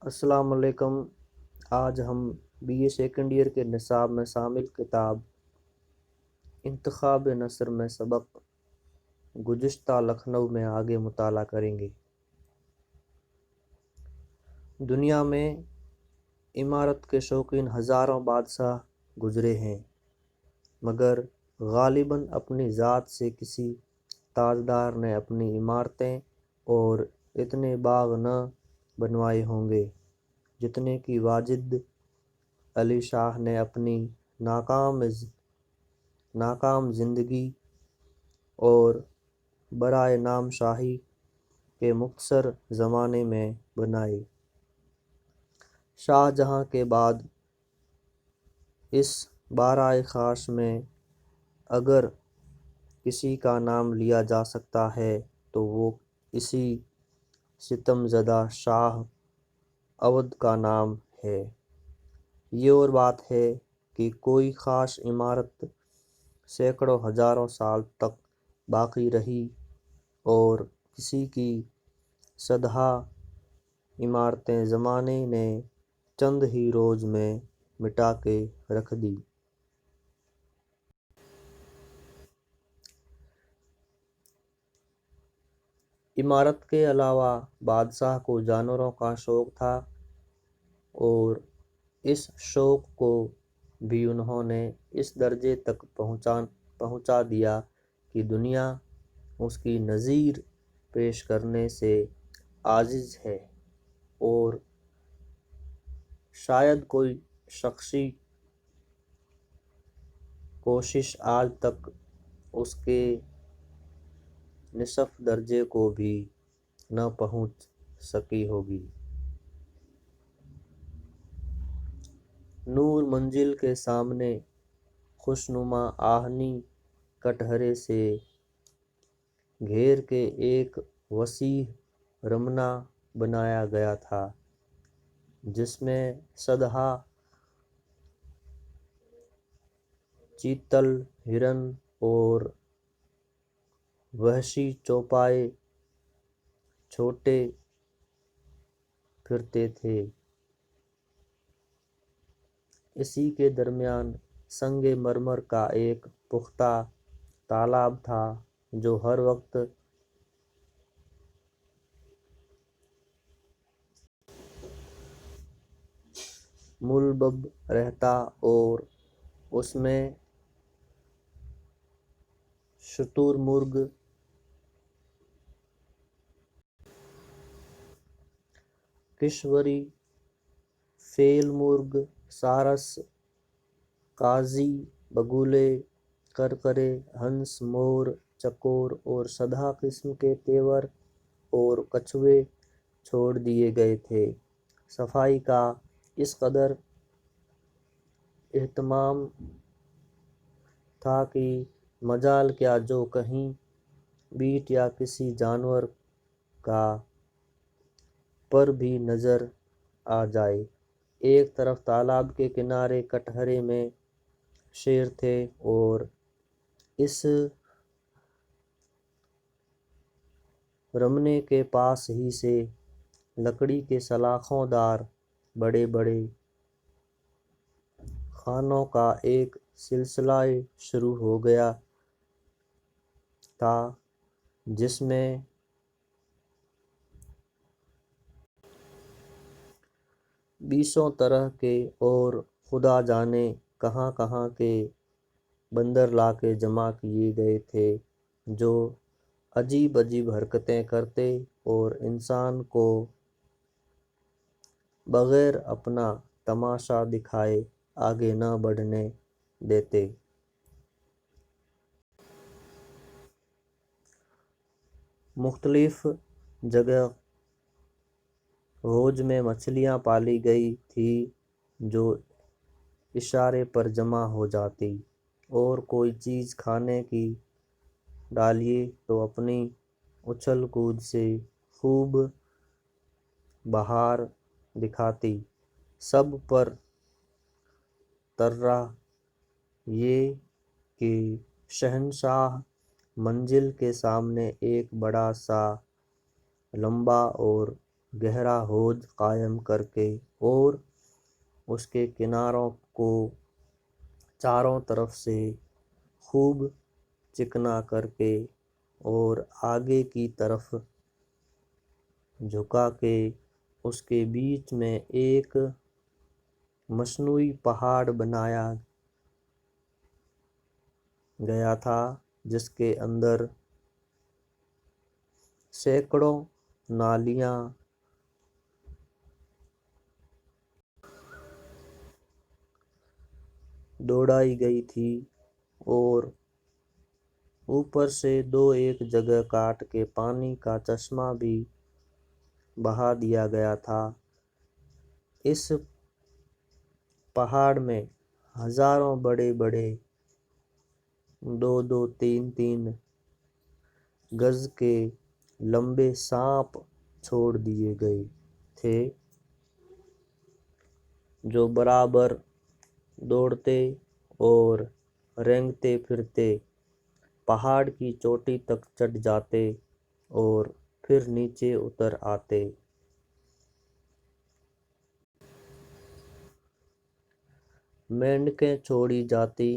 السلام علیکم۔ آج ہم بی اے سیکنڈ ایئر کے نصاب میں شامل کتاب انتخاب نثر میں سبق گزشتہ لکھنؤ میں آگے مطالعہ کریں گے۔ دنیا میں عمارت کے شوقین ہزاروں بادشاہ گزرے ہیں، مگر غالباً اپنی ذات سے کسی تاجدار نے اپنی عمارتیں اور اتنے باغ نہ بنوائے ہوں گے جتنے کہ واجد علی شاہ نے اپنی ناکام زندگی اور برائے نام شاہی کے مختصر زمانے میں بنائے۔ شاہ جہاں کے بعد اس بارہ خاص میں اگر کسی کا نام لیا جا سکتا ہے تو وہ اسی ستم زدہ شاہ اودھ کا نام ہے۔ یہ اور بات ہے کہ کوئی خاص عمارت سینکڑوں ہزاروں سال تک باقی رہی اور کسی کی صدہا عمارتیں زمانے نے چند ہی روز میں مٹا کے رکھ دی۔ عمارت کے علاوہ بادشاہ کو جانوروں کا شوق تھا اور اس شوق کو بھی انہوں نے اس درجے تک پہنچا دیا کہ دنیا اس کی نظیر پیش کرنے سے عاجز ہے، اور شاید کوئی شخصی کوشش آج تک اس کے نصف درجے کو بھی نہ پہنچ سکی ہوگی۔ نور منزل کے سامنے خوشنما آہنی کٹہرے سے گھیر کے ایک وسیع رمنا بنایا گیا تھا، جس میں صدہا چیتل، ہرن اور وحشی چوپائے چھوٹے پھرتے تھے۔ اسی کے درمیان سنگ مرمر کا ایک پختہ تالاب تھا جو ہر وقت ملبب رہتا اور اس میں شتر مرغ، کشوری، فیل مرغ، سارس، قازی، بگلے، کرکرے، ہنس، مور، چکور اور صدہا قسم کے تیور اور کچھوے چھوڑ دیے گئے تھے۔ صفائی کا اس قدر اہتمام تھا کہ مجال کیا جو کہیں بیٹ یا کسی جانور کا پر بھی نظر آ جائے۔ ایک طرف تالاب کے کنارے کٹہرے میں شیر تھے اور اس رمنے کے پاس ہی سے لکڑی کے سلاخوں دار بڑے بڑے خانوں کا ایک سلسلہ شروع ہو گیا تھا، جس میں بیسوں طرح کے اور خدا جانے کہاں کہاں کے بندر لا کے جمع کیے گئے تھے، جو عجیب عجیب حرکتیں کرتے اور انسان کو بغیر اپنا تماشا دکھائے آگے نہ بڑھنے دیتے۔ مختلف جگہ حوض میں مچھلیاں پالی گئی تھی جو اشارے پر جمع ہو جاتی، اور کوئی چیز کھانے کی ڈالیے تو اپنی اچھل کود سے خوب بہار دکھاتی۔ سب پر طرح یہ کہ شہنشاہ منزل کے سامنے ایک بڑا سا لمبا اور گہرا حوض قائم کر کے اور اس کے کناروں کو چاروں طرف سے خوب چکنا کر کے اور آگے کی طرف جھکا کے اس کے بیچ میں ایک مصنوعی پہاڑ بنایا گیا تھا، جس کے اندر سینکڑوں نالیاں دوڑائی گئی تھی اور اوپر سے ایک جگہ کاٹ کے پانی کا چشمہ بھی بہا دیا گیا تھا۔ اس پہاڑ میں ہزاروں بڑے بڑے 2-2 3-3 گز کے لمبے سانپ چھوڑ دیے گئے تھے، جو برابر دوڑتے اور رینگتے پھرتے پہاڑ کی چوٹی تک چڑھ جاتے اور پھر نیچے اتر آتے۔ مینڈکیں چھوڑی جاتی،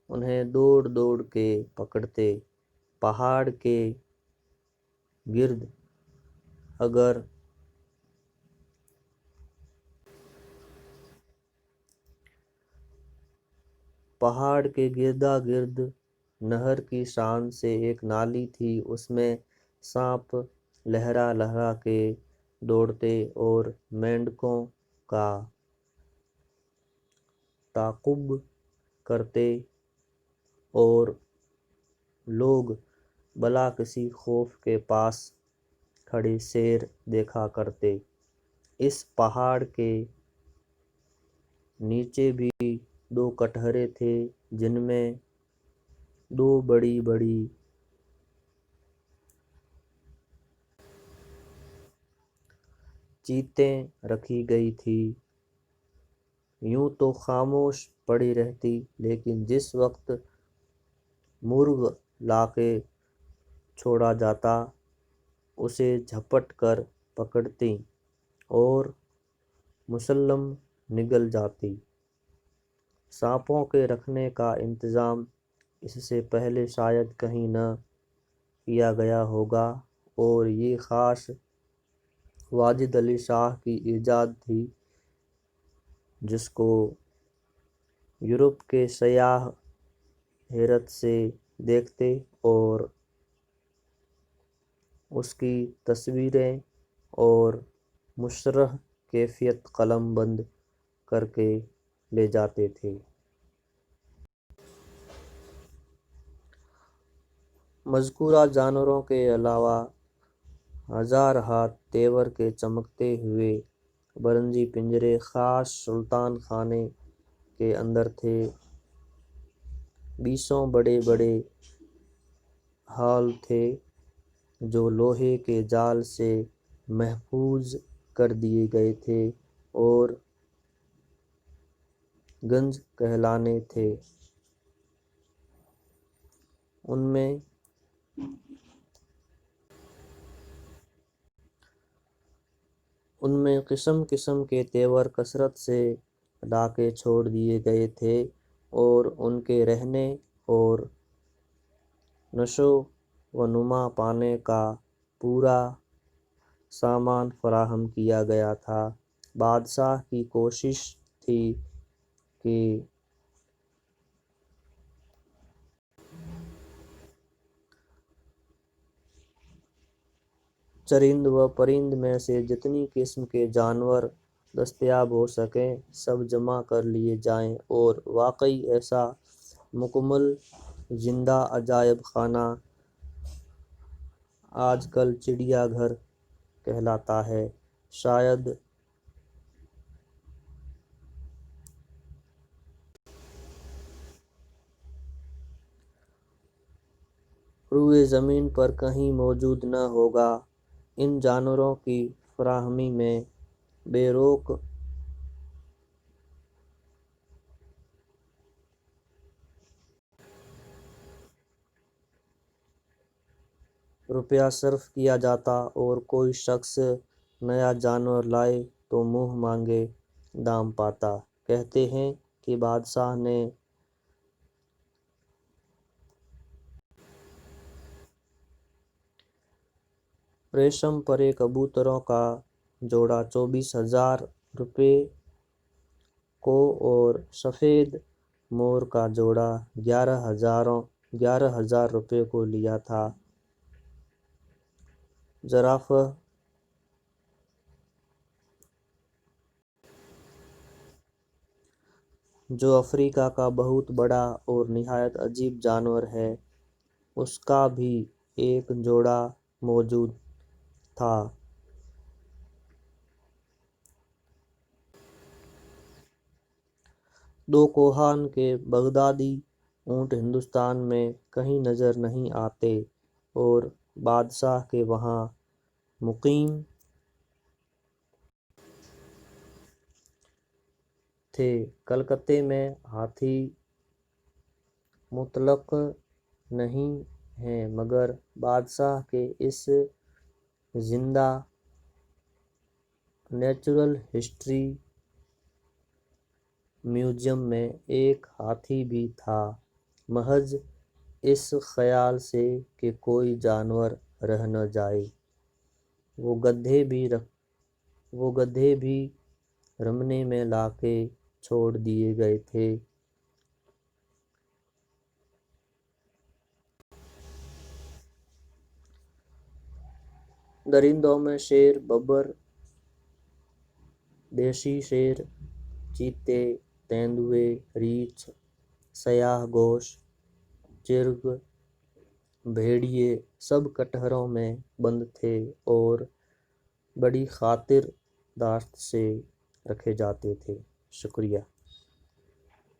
انہیں دوڑ دوڑ کے پکڑتے۔ پہاڑ کے گرد اگر پہاڑ کے گردا گرد نہر کی شان سے ایک نالی تھی، اس میں سانپ لہرا لہرا کے دوڑتے اور مینڈکوں کا تعاقب کرتے اور لوگ بلا کسی خوف کے پاس کھڑے شیر دیکھا کرتے۔ اس پہاڑ کے نیچے بھی 2 کٹہرے تھے، جن میں 2 بڑی بڑی چیتیں رکھی گئی تھی۔ یوں تو خاموش پڑی رہتی، لیکن جس وقت مرغ لا کے چھوڑا جاتا اسے جھپٹ کر پکڑتی اور مسلم نگل جاتی۔ سانپوں کے رکھنے کا انتظام اس سے پہلے شاید کہیں نہ کیا گیا ہوگا، اور یہ خاص واجد علی شاہ کی ایجاد تھی، جس کو یورپ کے سیاح حیرت سے دیکھتے اور اس کی تصویریں اور مشرح کیفیت قلم بند کر کے لے جاتے تھے۔ مذکورہ جانوروں کے علاوہ ہزارہا تیور کے چمکتے ہوئے برنجی پنجرے خاص سلطان خانے کے اندر تھے۔ 20 بڑے بڑے ہال تھے جو لوہے کے جال سے محفوظ کر دیے گئے تھے اور گنج کہلانے تھے۔ ان میں قسم قسم کے تیور کثرت سے لا کے چھوڑ دیے گئے تھے اور ان کے رہنے اور نشو و نما پانے کا پورا سامان فراہم کیا گیا تھا۔ بادشاہ کی کوشش تھی کہ چرند و پرند میں سے جتنی قسم کے جانور دستیاب ہو سکیں سب جمع کر لیے جائیں اور واقعی ایسا مکمل زندہ عجائب خانہ آج کل چڑیا گھر کہلاتا ہے۔ شاید روئے زمین پر کہیں موجود نہ ہوگا۔ ان جانوروں کی فراہمی میں بے روک روپیہ صرف کیا جاتا اور کوئی شخص نیا جانور لائے تو منہ مانگے دام پاتا۔ کہتے ہیں کہ بادشاہ نے ریشم پرے کبوتروں کا جوڑا 24,000 روپے کو اور سفید مور کا جوڑا 11,000 روپے کو لیا تھا۔ زرافہ جو افریقہ کا بہت بڑا اور نہایت عجیب جانور ہے، اس کا بھی ایک جوڑا موجود تھا۔ دو کوہان کے بغدادی اونٹ ہندوستان میں کہیں نظر نہیں آتے اور بادشاہ کے وہاں مقیم تھے۔ کلکتے میں ہاتھی مطلق نہیں ہیں، مگر بادشاہ کے اس زندہ نیچرل ہسٹری میوزیم میں ایک ہاتھی بھی تھا، محض اس خیال سے کہ کوئی جانور رہ نہ جائے۔ وہ گدھے بھی رمنے میں لا کے چھوڑ دیے گئے تھے۔ درندوں میں شیر، ببر، دیسی شیر، چیتے، تیندوے، ریچھ، سیاہ گوش، چرگ، بھیڑیے سب کٹہروں میں بند تھے اور بڑی خاطر داشت سے رکھے جاتے تھے۔ شکریہ۔